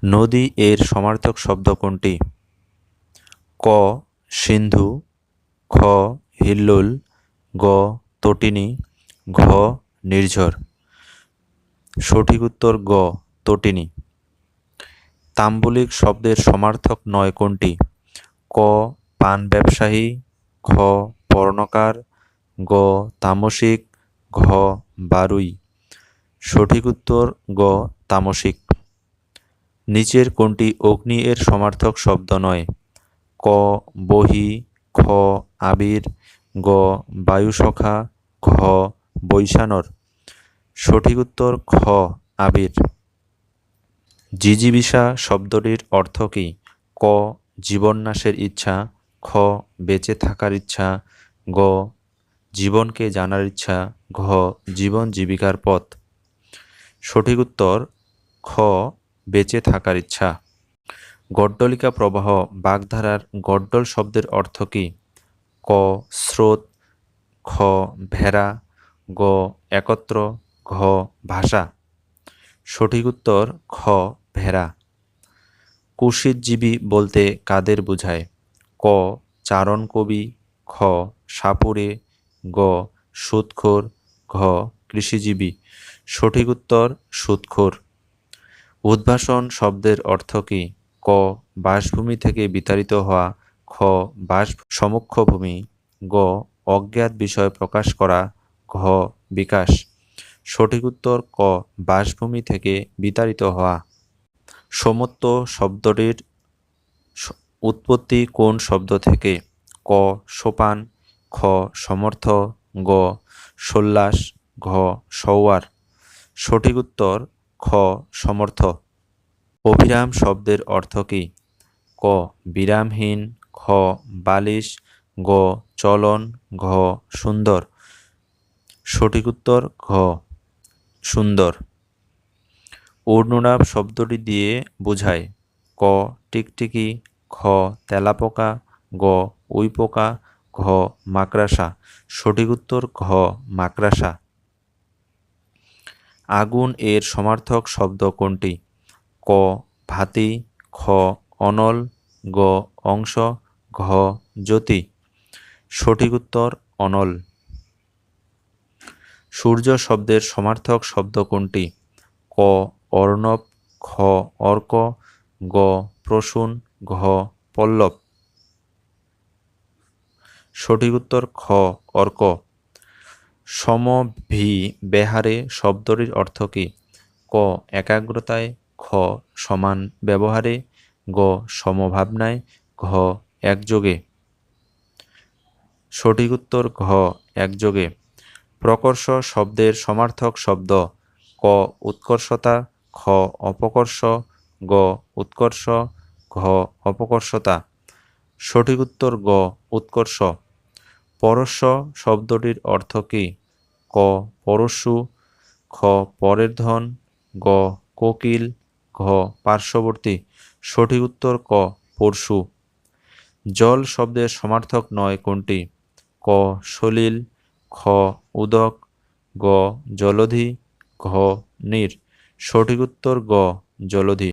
নদী এর সমার্থক শব্দ কোনটি? ক সিন্ধু, খ হিল্লোল, গ তটিনী, ঘ নির্ঝর। সঠিক উত্তর গ তটিনী। তাম্বলিক শব্দের সমার্থক নয় কোনটি? ক পান ব্যবসায়ী, খ পর্ণকার, গ তামসিক, ঘ বারুই। সঠিক উত্তর গ তামসিক। নিচের কোনটি অগ্নি এর সমার্থক শব্দ নয়? ক বহি, খ আবির, গ বায়ুসখা, ঘ বৈশানর। সঠিক উত্তর খ আবির। জিজিবিষা শব্দটির অর্থ কী? ক জীবননাশের ইচ্ছা, খ বেঁচে থাকার ইচ্ছা, গ জীবনকে জানার ইচ্ছা, ঘ জীবন জীবিকার পথ। সঠিক উত্তর খ বেঁচে থাকার ইচ্ছা। গড্ডলিকা প্রবাহ বাগধারার গড্ডল শব্দের অর্থ কী? ক স্রোত, খ ভেড়া, গ একত্র, ঘ ভাষা। সঠিক উত্তর খ ভেড়া। কুৎসিতজীবী বলতে কাদের বোঝায়? ক চারণ কবি, খ সাপুড়ে, গ সুদখোর, ঘ কৃষিজীবী। সঠিক উত্তর সুদখোর। উদ্ভাসন শব্দের অর্থ কী? ক বাসভূমি থেকে বিতাড়িত হওয়া, খ বাস সমুখ্য ভূমি, গ অজ্ঞাত বিষয় প্রকাশ করা, ঘ বিকাশ। সঠিক উত্তর ক বাসভূমি থেকে বিতাড়িত হওয়া। সমত্ব শব্দটির উৎপত্তি কোন শব্দ থেকে? ক সোপান, খ সমর্থ, গ সল্লাস, ঘ সৌয়ার। সঠিক উত্তর খ সমর্থ। অবিরাম শব্দের অর্থ কী? ক বিরামহীন, খ বালিশ, গ চলন, ঘ সুন্দর। সঠিক উত্তর ঘ সুন্দর। ঊর্ধ্বনাভ শব্দটি দিয়ে বোঝায়? ক টিকটিকি, খ তেলাপোকা, গ উইপোকা, ঘ মাকড়সা। সঠিক উত্তর ঘ মাকড়সা। আগুন এর সমার্থক শব্দ কোনটি? ক ভাতি, খ অনল, গ অংশ, ঘ জ্যোতি। সঠিক উত্তর অনল। সূর্য শব্দের সমার্থক শব্দ কোনটি? ক অর্ণব, খ অর্ক, গ প্রসূন, ঘ পল্লব। সঠিক উত্তর খ অর্ক। সমভিব্যাহারে শব্দটির অর্থ কী? ক একাগ্রতায়, খ সমান ব্যবহারে, গ সমভাবনায়, ঘ একযোগে। সঠিক উত্তর ঘ একযোগে। প্রকর্ষ শব্দের সমার্থক শব্দ? ক উৎকর্ষতা, খ অপকর্ষ, গ উৎকর্ষ, ঘ অপকর্ষতা। সঠিক উত্তর গ উৎকর্ষ। পরশ্ব শব্দটির অর্থ কী? ক পরশু, খ পরের ধন, গ কোকিল, ঘ পার্শ্ববর্তী। সঠিক উত্তর ক পরশু। জল শব্দের সমার্থক নয় কোনটি? ক সলিল, খ উদক, গ জলধি, ঘ নীর। সঠিক উত্তর গ জলধি।